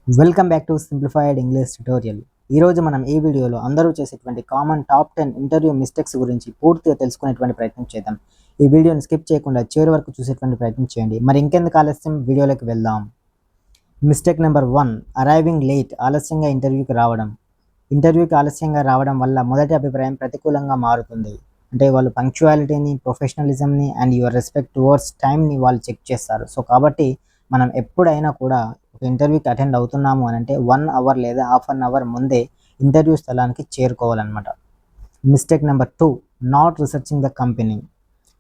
Welcome back to simplified English tutorial. ఈరోజు మనం ఈ వీడియోలో అందరూ చేసేటువంటి కామన్ టాప్ 10 ఇంటర్వ్యూ మిస్టేక్స్ గురించి పూర్తిగా తెలుసుకునేటువంటి ప్రయత్నం చేద్దాం. ఈ వీడియోని స్కిప్ చేయకుండా చివరి వరకు చూసేటువంటి ప్రయత్నం చేయండి. మరి ఇంకెందుకు ఆలస్యం, వీడియోలోకి వెళ్దాం. Mistake number 1, arriving late. ఆలస్యంగా ఇంటర్వ్యూకి రావడం. ఇంటర్వ్యూకి ఆలస్యంగా రావడం వల్ల మొదటి అభిప్రాయం ప్రతికూలంగా మారుతుంది. అంటే వాళ్ళు పంక్చువాలిటీని, ప్రొఫెషనలిజంని అండ్ యువర్ రెస్పెక్ట్ టువర్డ్స్ టైంని వాళ్ళు చెక్ చేస్తారు. సో కాబట్టి మనం ఎప్పుడైనా కూడా ఒక ఇంటర్వ్యూకి అటెండ్ అవుతున్నాము అని అంటే 1 అవర్ లేదా హాఫ్ అన్ అవర్ ముందే ఇంటర్వ్యూ స్థలానికి చేరుకోవాలన్నమాట. Mistake number 2, not researching the company.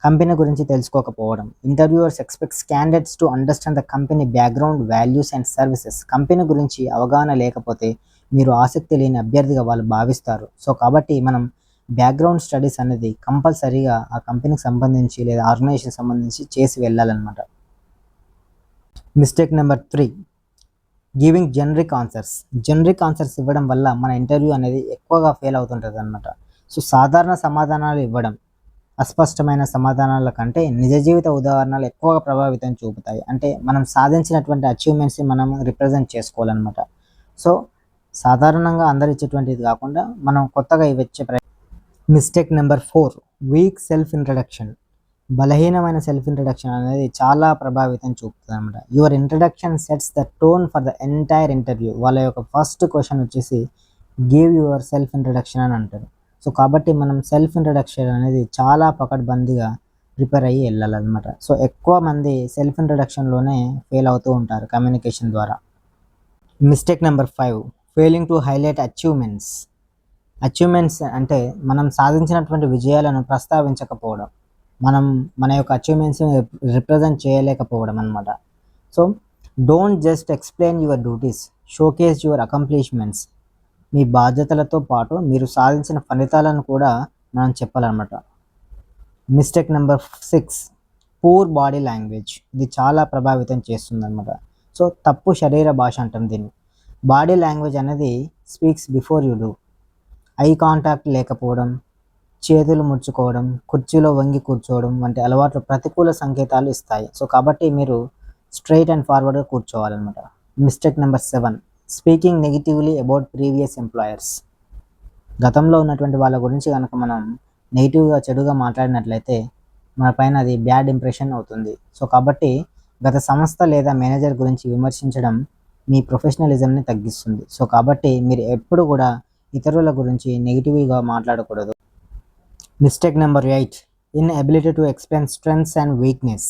Company గురించి తెలుసుకోకపోవడం. Interviewers expects candidates to understand the company background, values and services. Company గురించి అవగాహన లేకపోతే మీరు ఆసక్తి లేని అభ్యర్థిగా వాళ్ళు భావిస్తారు. సో కాబట్టి మనం బ్యాక్గ్రౌండ్ స్టడీస్ అనేది కంపల్సరీగా ఆ కంపెనీకి సంబంధించి లేదా ఆర్గనైజేషన్ సంబంధించి చేసి వెళ్ళాలన్నమాట. Mistake number 3, giving generic answers. Generic answers ఇవ్వడం వల్ల మన ఇంటర్వ్యూ అనేది ఎక్కువగా ఫెయిల్ అవుతుంటుంది అనమాట. సో సాధారణ సమాధానాలు ఇవ్వడం, అస్పష్టమైన సమాధానాల కంటే నిజ జీవిత ఉదాహరణలు ఎక్కువగా ప్రభావితం చూపుతాయి. అంటే మనం సాధించినటువంటి అచీవ్మెంట్స్ని మనం రిప్రజెంట్ చేసుకోవాలన్నమాట. సో సాధారణంగా అందరు ఇచ్చేటువంటిది కాకుండా మనం కొత్తగా ఇచ్చే mistake number 4, week self introduction. బలహీనమైన సెల్ఫ్ ఇంట్రడక్షన్ అనేది చాలా ప్రభావితం చూపుతుంది అనమాట. Your introduction sets the tone for the entire interview. వాళ్ళ యొక్క ఫస్ట్ క్వశ్చన్ వచ్చేసి గివ్ యువర్ సెల్ఫ్ ఇంట్రడక్షన్ అని అంటారు. సో కాబట్టి మనం సెల్ఫ్ ఇంట్రడక్షన్ అనేది చాలా పకడ్బందీగా ప్రిపేర్ అయ్యి వెళ్ళాలన్నమాట. సో ఎక్కువ మంది సెల్ఫ్ ఇంట్రడక్షన్లోనే ఫెయిల్ అవుతూ ఉంటారు కమ్యూనికేషన్ ద్వారా. Mistake number 5, failing to highlight achievements. Achievements అంటే మనం సాధించినటువంటి విజయాలను ప్రస్తావించకపోవడం, మనం మన యొక్క అచీవ్మెంట్స్ని రిప్రజెంట్ చేయలేకపోవడం అనమాట. So don't just explain your duties, showcase your accomplishments. మీ బాధ్యతలతో పాటు మీరు సాధించిన ఫలితాలను కూడా మనం చెప్పాలన్నమాట. Mistake number 6, poor body language. ఇది చాలా ప్రభావితం చేస్తుంది అనమాట. సో తప్పు శరీర భాష అంటాం దీన్ని. బాడీ లాంగ్వేజ్ అనేది speaks before you do. Eye contact లేకపోవడం, చేతులు ముడుచుకోవడం, కుర్చీలో వంగి కూర్చోవడం వంటి అలవాట్లు ప్రతికూల సంకేతాలు ఇస్తాయి. సో కాబట్టి మీరు స్ట్రైట్ అండ్ ఫార్వర్డ్గా కూర్చోవాలన్నమాట. Mistake number 7, speaking negatively about previous employers. గతంలో ఉన్నటువంటి వాళ్ళ గురించి కనుక మనం నెగిటివ్గా, చెడుగా మాట్లాడినట్లయితే మన పైన అది బ్యాడ్ ఇంప్రెషన్ అవుతుంది. సో కాబట్టి గత సంస్థ లేదా మేనేజర్ గురించి విమర్శించడం మీ ప్రొఫెషనలిజంని తగ్గిస్తుంది. సో కాబట్టి మీరు ఎప్పుడు కూడా ఇతరుల గురించి నెగిటివ్గా మాట్లాడకూడదు. Mistake number 8, inability to explain strengths and weakness.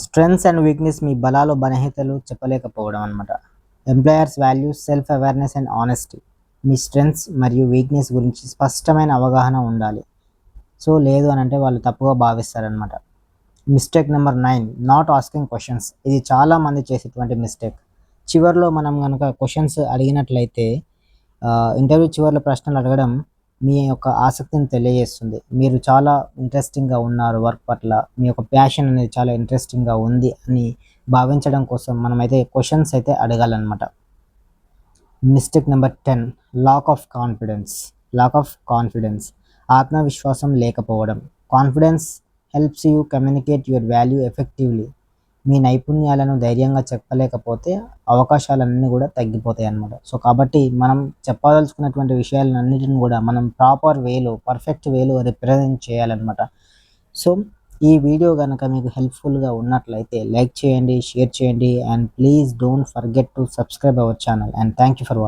Strengths and weakness, మీ బలాలు బలహీనతలు చెప్పలేకపోవడం అనమాట. Employers values self awareness and honesty. మీ స్ట్రెంగ్త్స్ మరియు వీక్నెస్ గురించి స్పష్టమైన అవగాహన ఉండాలి. సో లేదు అని అంటే వాళ్ళు తప్పుగా భావిస్తారనమాట. Mistake number 9, not asking questions. ఇది చాలామంది చేసేటువంటి మిస్టేక్. చివరిలో మనం కనుక క్వశ్చన్స్ అడిగినట్లయితే ఇంటర్వ్యూ చివరిలో ప్రశ్నలు అడగడం మీ యొక్క ఆసక్తిని తెలియజేస్తుంది. మీరు చాలా ఇంట్రెస్టింగ్గా ఉన్నారు వర్క్ పట్ల, మీ యొక్క ప్యాషన్ అనేది చాలా ఇంట్రెస్టింగ్గా ఉంది అని భావించడం కోసం మనమైతే క్వశ్చన్స్ అయితే అడగాలన్నమాట. Mistake number 10, lack of confidence. ఆత్మవిశ్వాసం లేకపోవడం. Confidence helps you communicate your value effectively. మీ నైపుణ్యాలను ధైర్యంగా చెప్పలేకపోతే అవకాశాలన్నీ కూడా తగ్గిపోతాయి అన్నమాట. సో కాబట్టి మనం చెప్పదలుచుకున్నటువంటి విషయాలన్నిటిని కూడా మనం ప్రాపర్ వేలో, పర్ఫెక్ట్ వేలో రిప్రజెంట్ చేయాలన్నమాట. సో ఈ వీడియో కనుక మీకు హెల్ప్ఫుల్గా ఉన్నట్లయితే లైక్ చేయండి, షేర్ చేయండి and please don't forget to subscribe our channel and thank you for watching.